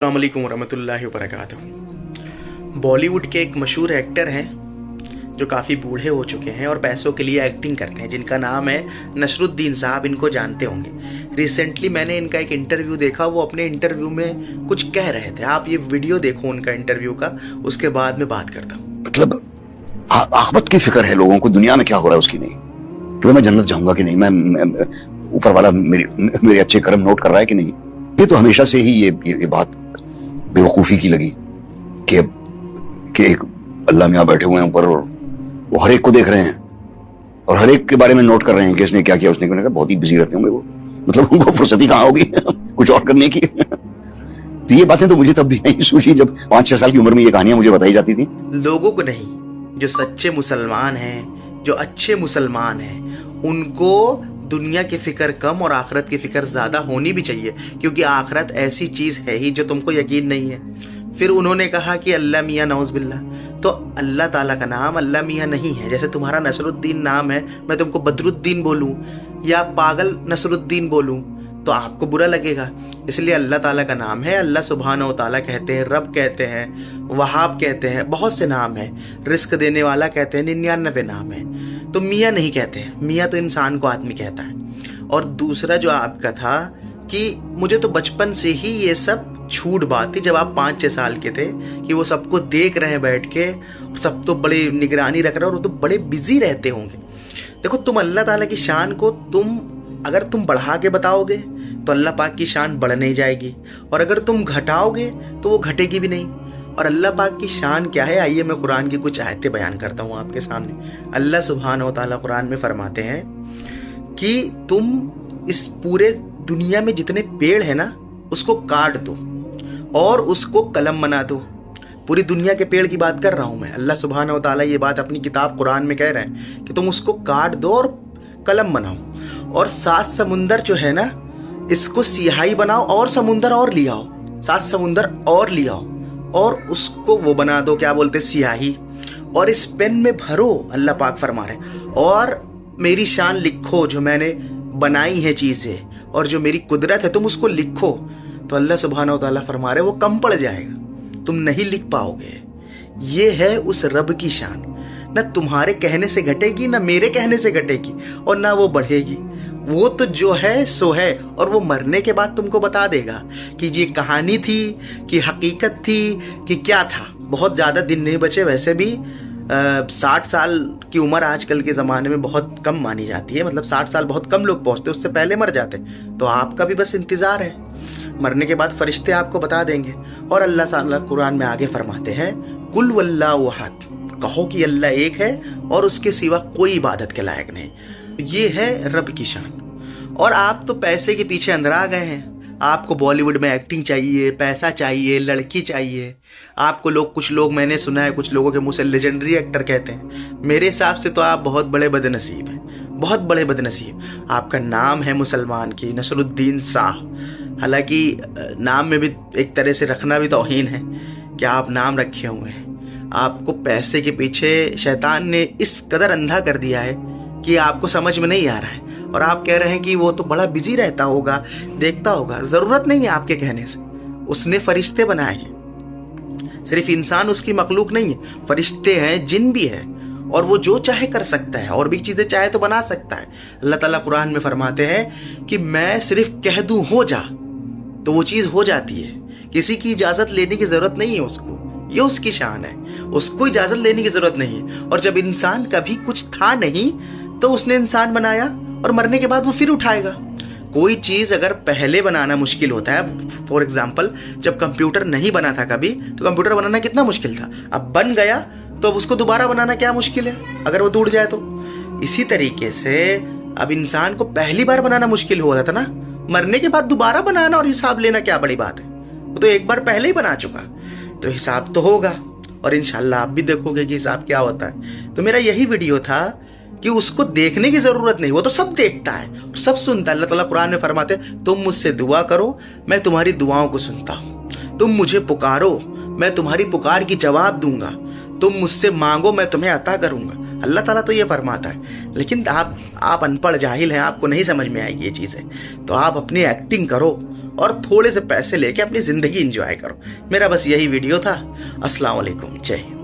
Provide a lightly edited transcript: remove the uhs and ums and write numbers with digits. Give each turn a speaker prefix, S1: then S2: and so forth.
S1: अस्सलाम वालेकुम रहमतुल्लाहि व बरकातहू। बॉलीवुड के एक मशहूर एक्टर हैं जो काफ़ी बूढ़े हो चुके हैं और पैसों के लिए एक्टिंग करते हैं, जिनका नाम है नसरुद्दीन साहब। इनको जानते होंगे। रिसेंटली मैंने इनका एक इंटरव्यू देखा, वो अपने इंटरव्यू में कुछ कह रहे थे। आप ये वीडियो देखो उनका इंटरव्यू का, उसके बाद में बात करता हूँ।
S2: मतलब आखिरत की फिक्र है लोगों को, दुनिया में क्या हो रहा है उसकी नहीं, कि मैं जन्नत जाऊंगा कि नहीं, मैं ऊपर वाला मेरे अच्छे कर्म नोट कर रहा है कि नहीं। ये तो हमेशा से ही ये बात बेवकूफ़ी की लगी कि एक अल्लाह मियाँ बैठे हुए हैं ऊपर और वो हर एक को देख रहे हैं और हर एक के बारे में नोट कर रहे हैं कि इसने क्या किया, उसने क्या। बहुत ही बिजी रहते होंगे वो, मतलब उनको फुर्सत ही कहाँ होगी कुछ और करने की। तो ये बातें तो मुझे तब भी नहीं सूझी जब 5-6 साल की उम्र में ये कहानियां मुझे बताई जाती थी।
S1: लोगों को नहीं, जो सच्चे मुसलमान हैं, जो अच्छे मुसलमान हैं, उनको दुनिया की फिक्र कम और आखिरत की फिक्र ज्यादा होनी भी चाहिए, क्योंकि आखिरत ऐसी चीज है ही जो तुमको यकीन नहीं है। फिर उन्होंने कहा कि अल्लाह मियाँ नौज़ बिल्लाह, तो अल्लाह ताला का नाम अल्लाह मियाँ नहीं है। जैसे तुम्हारा नसरुद्दीन नाम है, मैं तुमको बदरुद्दीन बोलूं या पागल नसरुद्दीन बोलूं तो आपको बुरा लगेगा। इसलिए अल्लाह ताला का नाम है। अल्लाह सुब्हानहू व तआला कहते हैं, रब कहते हैं, वहाब कहते हैं, बहुत से नाम है। रिस्क देने वाला कहते हैं, 99 नाम है। तो मियाँ नहीं कहते हैं, मियाँ तो इंसान को आदमी कहता है। और दूसरा जो आपका था कि मुझे तो बचपन से ही ये सब छूट बात थी, जब आप 5-6 साल के थे, कि वो सबको देख रहे हैं बैठ के, सब तो बड़े निगरानी रख रहे हैं और वो तो बड़े बिजी रहते होंगे। देखो, तुम अल्लाह ताला की शान को अगर तुम बढ़ा के बताओगे तो अल्लाह पाक की शान बढ़ नहीं जाएगी, और अगर तुम घटाओगे तो वो घटेगी भी नहीं। और अल्लाह पाक की शान क्या है, आइए मैं कुरान की कुछ आयतें बयान करता हूँ आपके सामने। अल्लाह सुब्हानहू व तआला कुरान में फरमाते हैं कि तुम इस पूरे दुनिया में जितने पेड़ है ना, उसको काट दो और उसको कलम बना दो। पूरी दुनिया के पेड़ की बात कर रहा हूं मैं। अल्लाह सुब्हानहू व तआला ये बात अपनी किताब कुरान में कह रहे हैं कि तुम उसको काट दो और कलम बनाओ। और 7 समुंदर जो है ना, इसको सियाही बनाओ और समुंदर और ले आओ, 7 समुंदर और ले आओ और उसको वो बना दो, क्या बोलते, सियाही। और इस पेन में भरो, अल्लाह पाक फरमा रहे, और मेरी शान लिखो, जो मैंने बनाई है चीजें और जो मेरी कुदरत है तुम उसको लिखो। तो अल्लाह सुब्हानहू व तआला फरमा रहे, वो कम पड़ जाएगा, तुम नहीं लिख पाओगे। ये है उस रब की शान। न तुम्हारे कहने से घटेगी, न मेरे कहने से घटेगी, और ना वो बढ़ेगी। वो तो जो है सो है, और वो मरने के बाद तुमको बता देगा कि ये कहानी थी, कि हकीकत थी, कि क्या था। बहुत ज्यादा दिन नहीं बचे। वैसे भी 60 साल की उम्र आजकल के ज़माने में बहुत कम मानी जाती है। मतलब 60 साल बहुत कम लोग पहुंचते, उससे पहले मर जाते। तो आपका भी बस इंतज़ार है, मरने के बाद फरिश्ते आपको बता देंगे। और अल्लाह ताला कुरान में आगे फरमाते हैं, कुल वल्लाहु अहद, कहो कि अल्लाह एक है और उसके सिवा कोई इबादत के लायक नहीं। ये है रब की शान। और आप तो पैसे के पीछे अंदरा गए हैं। आपको बॉलीवुड में एक्टिंग चाहिए, पैसा चाहिए, लड़की चाहिए। आपको कुछ लोग, मैंने सुना है, कुछ लोगों के मुंह से लेजेंडरी एक्टर कहते हैं। मेरे हिसाब से तो आप बहुत बड़े बदनसीब हैं, बहुत बड़े बदनसीब। आपका नाम है मुसलमान की, नसरुद्दीन शाह। हालांकि नाम में भी एक तरह से रखना भी तौहीन है कि आप नाम रखे हुए हैं। आपको पैसे के पीछे शैतान ने इस कदर अंधा कर दिया है कि आपको समझ में नहीं आ रहा है। और आप कह रहे हैं कि वो तो बड़ा बिजी रहता होगा, देखता होगा। जरूरत नहीं है आपके कहने से। उसने फरिश्ते बनाए हैं, सिर्फ इंसान उसकी मखलूक नहीं है, फरिश्ते हैं, जिन भी है। और वो जो चाहे कर सकता है, और भी चीजें चाहे तो बना सकता है। अल्लाह ताला कुरान में फरमाते हैं कि मैं सिर्फ कह दूं हो जा, तो वो चीज हो जाती है। किसी की इजाजत लेने की जरूरत नहीं है उसको। ये उसकी शान है, उसको इजाजत लेने की जरूरत नहीं है। और जब इंसान कभी कुछ था नहीं, तो उसने इंसान बनाया, और मरने के बाद वो फिर उठाएगा। कोई चीज अगर पहले बनाना मुश्किल होता है, फॉर एग्जाम्पल जब कंप्यूटर नहीं बना था कभी, तो कंप्यूटर बनाना कितना मुश्किल था। अब बन गया तो अब उसको दोबारा बनाना क्या मुश्किल है, अगर वो टूट जाए तो। इसी तरीके से अब इंसान को पहली बार बनाना मुश्किल हुआ था ना, मरने के बाद दोबारा बनाना और हिसाब लेना क्या बड़ी बात है। वो तो एक बार पहले ही बना चुका, तो हिसाब तो होगा। और इंशाल्लाह आप भी देखोगे कि हिसाब क्या होता है। तो मेरा यही वीडियो था कि उसको देखने की जरूरत नहीं, वो तो सब देखता है, सब सुनता है। अल्लाह ताला कुरान में फरमाते हैं, तुम मुझसे दुआ करो, मैं तुम्हारी दुआओं को सुनता हूँ। तुम मुझे पुकारो, मैं तुम्हारी पुकार की जवाब दूंगा। तुम मुझसे मांगो, मैं तुम्हें अता करूंगा। अल्लाह ताला तो ये फरमाता है। लेकिन आप अनपढ़ जाहिल हैं, आपको नहीं समझ में आएगी ये चीजें। तो आप अपनी एक्टिंग करो اور تھوڑے سے پیسے لے کے اپنی زندگی انجوائے کرو. میرا بس یہی ویڈیو تھا. السلام علیکم. جے ہند.